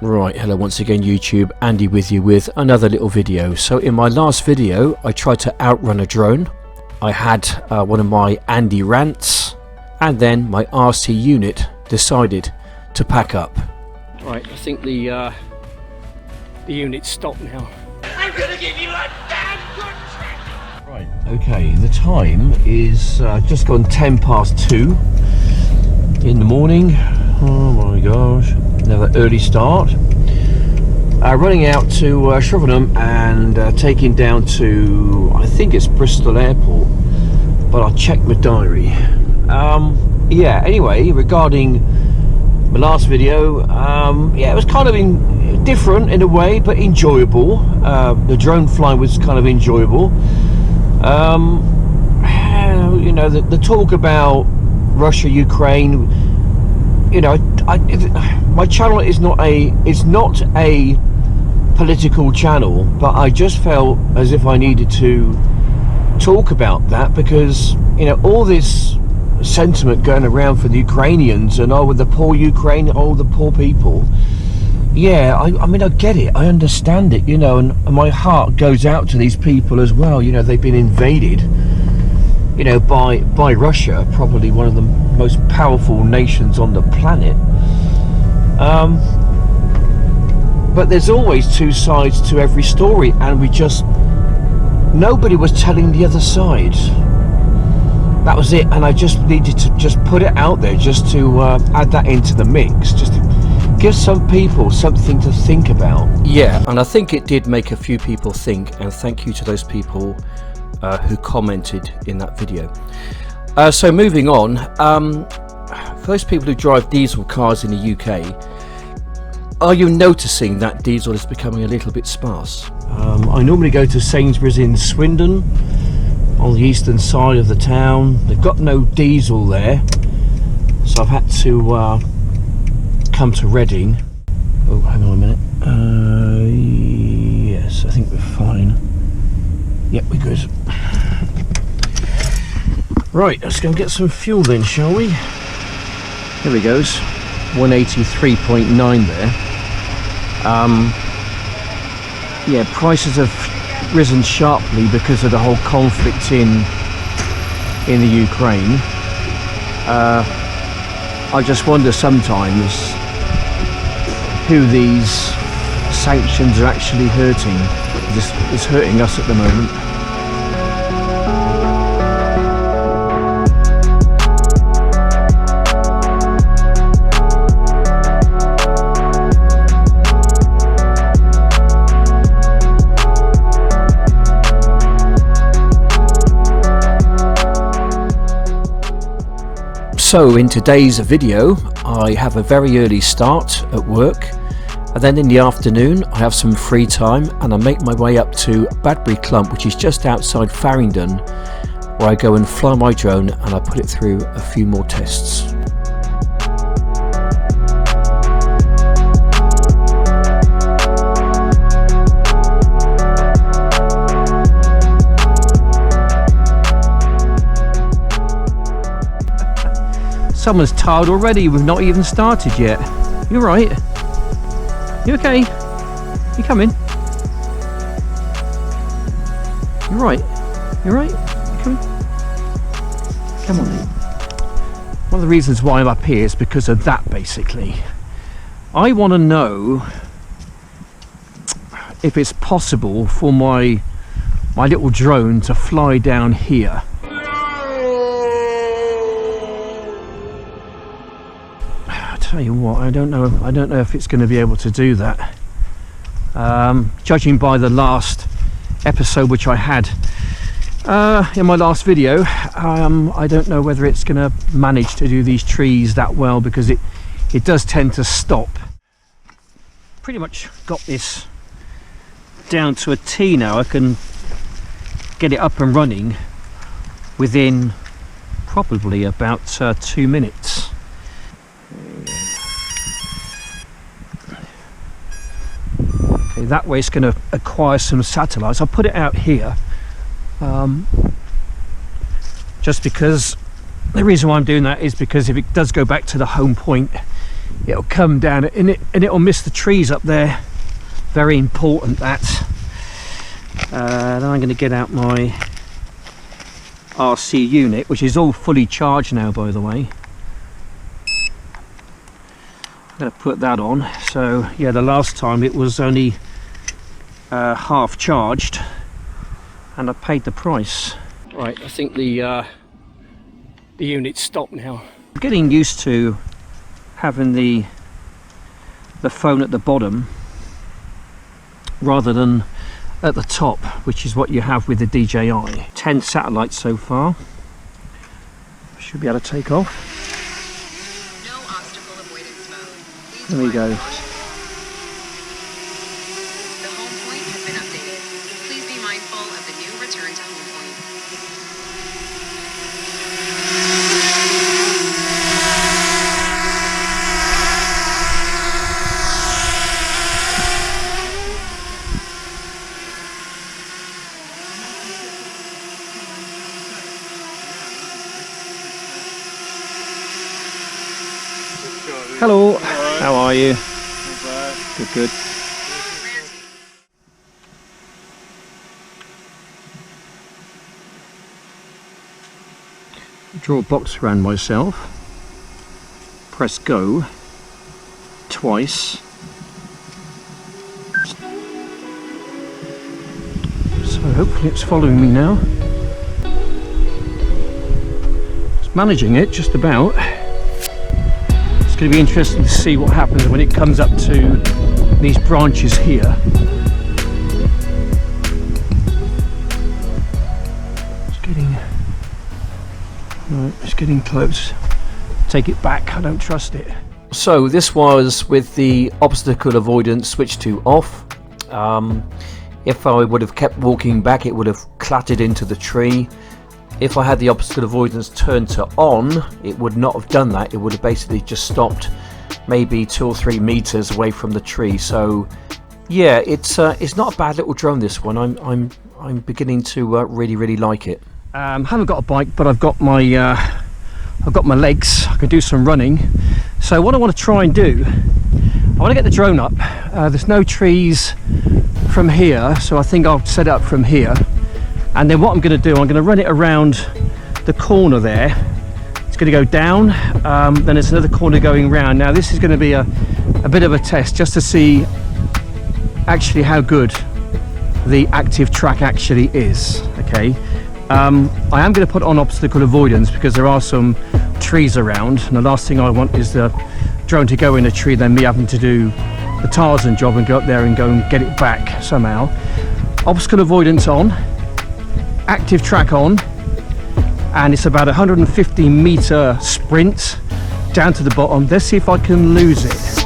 Right, hello once again YouTube, Andy with you with another little video. So in my last video I tried to outrun a drone. I had one of my Andy rants, and then my RC unit decided to pack up. Right, I think the unit's stopped now. I'm gonna give you a damn good trick! Right, okay, the time is just gone 2 in the morning. Oh my gosh, another early start. Running out to Shrivenham and taking down to, I think it's Bristol Airport, but I'll check my diary. Yeah, anyway, regarding my last video, yeah, it was kind of different in a way, but enjoyable. The drone flying was kind of enjoyable. You know, the talk about Russia, Ukraine, you know, my channel is not a political channel, but I just felt as if I needed to talk about that because, you know, all this sentiment going around for the Ukrainians and with the poor Ukraine, the poor people. Yeah, I mean, I get it, I understand it, you know, and my heart goes out to these people as well. You know, they've been invaded, you know, by Russia, probably one of the most powerful nations on the planet. But there's always two sides to every story, and nobody was telling the other side. That was it, and I just needed to just put it out there, just to add that into the mix, just to give some people something to think about. Yeah, and I think it did make a few people think, and thank you to those people who commented in that video. So moving on, for those people who drive diesel cars in the UK, are you noticing that diesel is becoming a little bit sparse? I normally go to Sainsbury's in Swindon, on the eastern side of the town. They've got no diesel there, so I've had to come to Reading. Oh, hang on a minute. Yes, I think we're fine. Yep, we're good. Right, let's go and get some fuel then, shall we? Here we goes. 183.9 there. Yeah, prices have risen sharply because of the whole conflict in the Ukraine. I just wonder sometimes who these sanctions are actually hurting. It's hurting us at the moment. So in today's video I have a very early start at work, and then in the afternoon I have some free time and I make my way up to Badbury Clump, which is just outside Farringdon, where I go and fly my drone and I put it through a few more tests. Someone's tired already, we've not even started yet. You right? You okay? You coming? You right? You right? You coming? Come on then. One of the reasons why I'm up here is because of that, basically. I want to know if it's possible for my little drone to fly down here. Tell you what, I don't know if it's going to be able to do that. Judging by the last episode which I had in my last video, I don't know whether it's going to manage to do these trees that well, because it does tend to stop. Pretty much got this down to a T now. I can get it up and running within probably about 2 minutes. Okay, that way it's going to acquire some satellites. I'll put it out here just because the reason why I'm doing that is because if it does go back to the home point, it'll come down and it'll miss the trees up there. Very important that. Then I'm going to get out my RC unit, which is all fully charged now, by the way. I'm going to put that on. So yeah, the last time it was only half charged and I paid the price. Right, I think the unit's stopped now. I'm getting used to having the phone at the bottom rather than at the top, which is what you have with the DJI. 10 satellites so far. Should be able to take off. No obstacle avoidance mode. Please There we go. The home point has been updated. Please be mindful of the new return to home point. Hello, how are you? Good, good. Draw a box around myself, press go twice. So hopefully it's following me now. It's managing it just about. It's going to be interesting to see what happens when it comes up to these branches here. It's getting close. Take it back, I don't trust it. So this was with the obstacle avoidance switched to off. If I would have kept walking back, it would have clattered into the tree. If I had the obstacle avoidance turned to on, it would not have done that. It would have basically just stopped maybe 2 or 3 meters away from the tree. So yeah, it's not a bad little drone, this one. I'm beginning to really like it. Haven't got a bike, but I've got my legs. I can do some running. So what I want to try and do, I want to get the drone up. There's no trees from here, so I think I'll set it up from here. And then what I'm going to do, I'm going to run it around the corner there. It's going to go down. Then there's another corner going round. Now this is going to be a bit of a test just to see actually how good the active track actually is. Okay. I am going to put on obstacle avoidance because there are some trees around, and the last thing I want is the drone to go in a tree, then me having to do the Tarzan job and go up there and go and get it back somehow. Obstacle avoidance on, active track on, and it's about a 150 meter sprint down to the bottom. Let's see if I can lose it.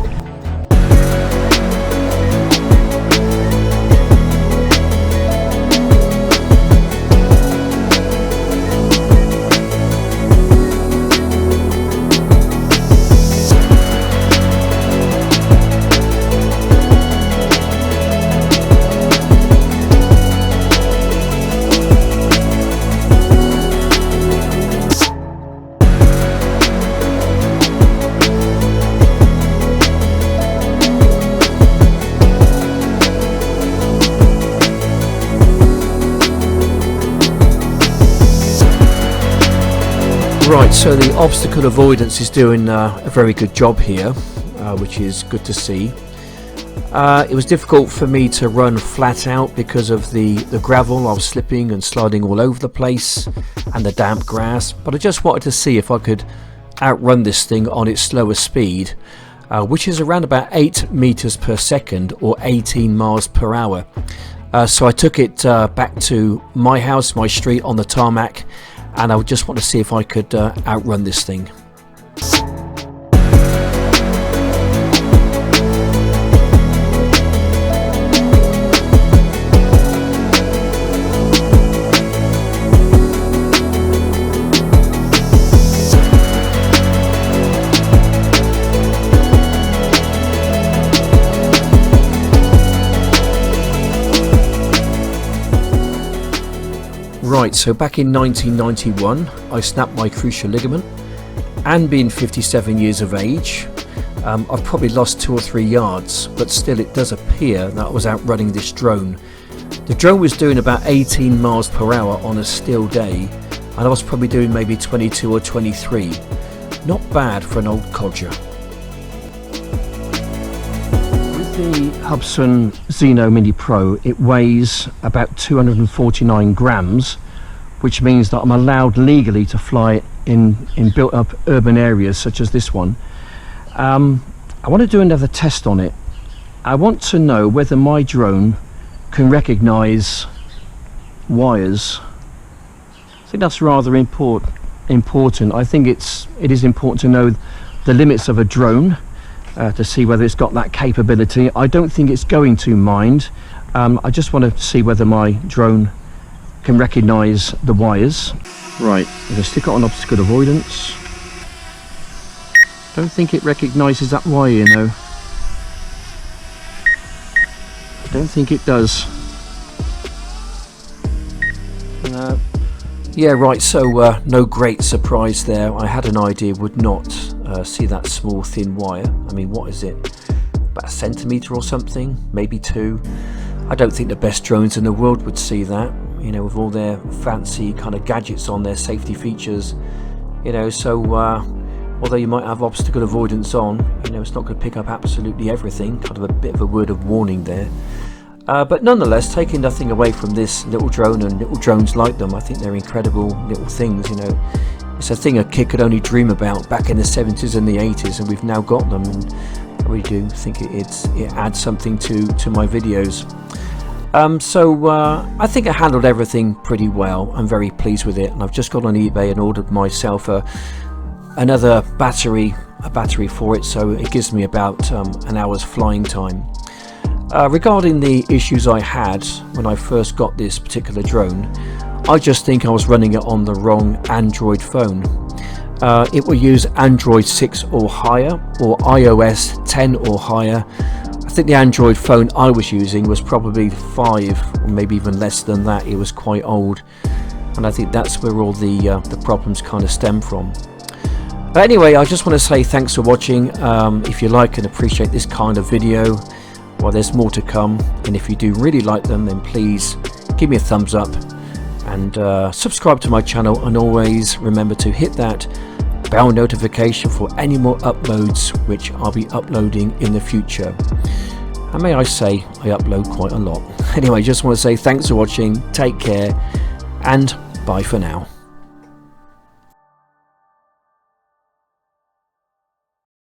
Right, so the obstacle avoidance is doing a very good job here, which is good to see. It was difficult for me to run flat out because of the gravel. I was slipping and sliding all over the place and the damp grass, but I just wanted to see if I could outrun this thing on its slower speed, which is around about 8 meters per second or 18 miles per hour. So I took it back to my house, my street on the tarmac, and I would just want to see if I could outrun this thing. Right, so back in 1991 I snapped my cruciate ligament, and being 57 years of age, I've probably lost 2 or 3 yards, but still it does appear that I was outrunning this drone. The drone was doing about 18 miles per hour on a still day, and I was probably doing maybe 22 or 23. Not bad for an old codger. With the Hubsan Zino Mini Pro, it weighs about 249 grams, which means that I'm allowed legally to fly it in built up urban areas such as this one. I want to do another test on it. I want to know whether my drone can recognize wires. I think that's rather important. I think it is important to know the limits of a drone to see whether it's got that capability. I don't think it's going to mind. I just want to see whether my drone can recognize the wires. Right, I'm going to stick it on obstacle avoidance. Don't think it recognizes that wire, you know. I don't think it does. No. Yeah, right, so no great surprise there. I had an idea would not see that small thin wire. I mean, what is it? About a centimetre or something? Maybe 2. I don't think the best drones in the world would see that, you know, with all their fancy kind of gadgets on their safety features, you know, so although you might have obstacle avoidance on, you know, it's not going to pick up absolutely everything. Kind of a bit of a word of warning there. But nonetheless, taking nothing away from this little drone and little drones like them, I think they're incredible little things, you know. It's a thing a kid could only dream about back in the 70s and the 80s, and we've now got them, and I really do think it adds something to my videos. So I think I handled everything pretty well. I'm very pleased with it, and I've just got on eBay and ordered myself another battery for it, so it gives me about an hour's flying time. Regarding the issues I had when I first got this particular drone, I just think I was running it on the wrong Android phone. It will use Android 6 or higher, or iOS 10 or higher. I think the Android phone I was using was probably 5 or maybe even less than that. It was quite old, and I think that's where all the problems kind of stem from. But anyway, I just want to say thanks for watching. If you like and appreciate this kind of video, well, there's more to come, and if you do really like them, then please give me a thumbs up and subscribe to my channel, and always remember to hit that bell notification for any more uploads which I'll be uploading in the future. And may I say, I upload quite a lot. Anyway, just want to say thanks for watching, take care, and bye for now.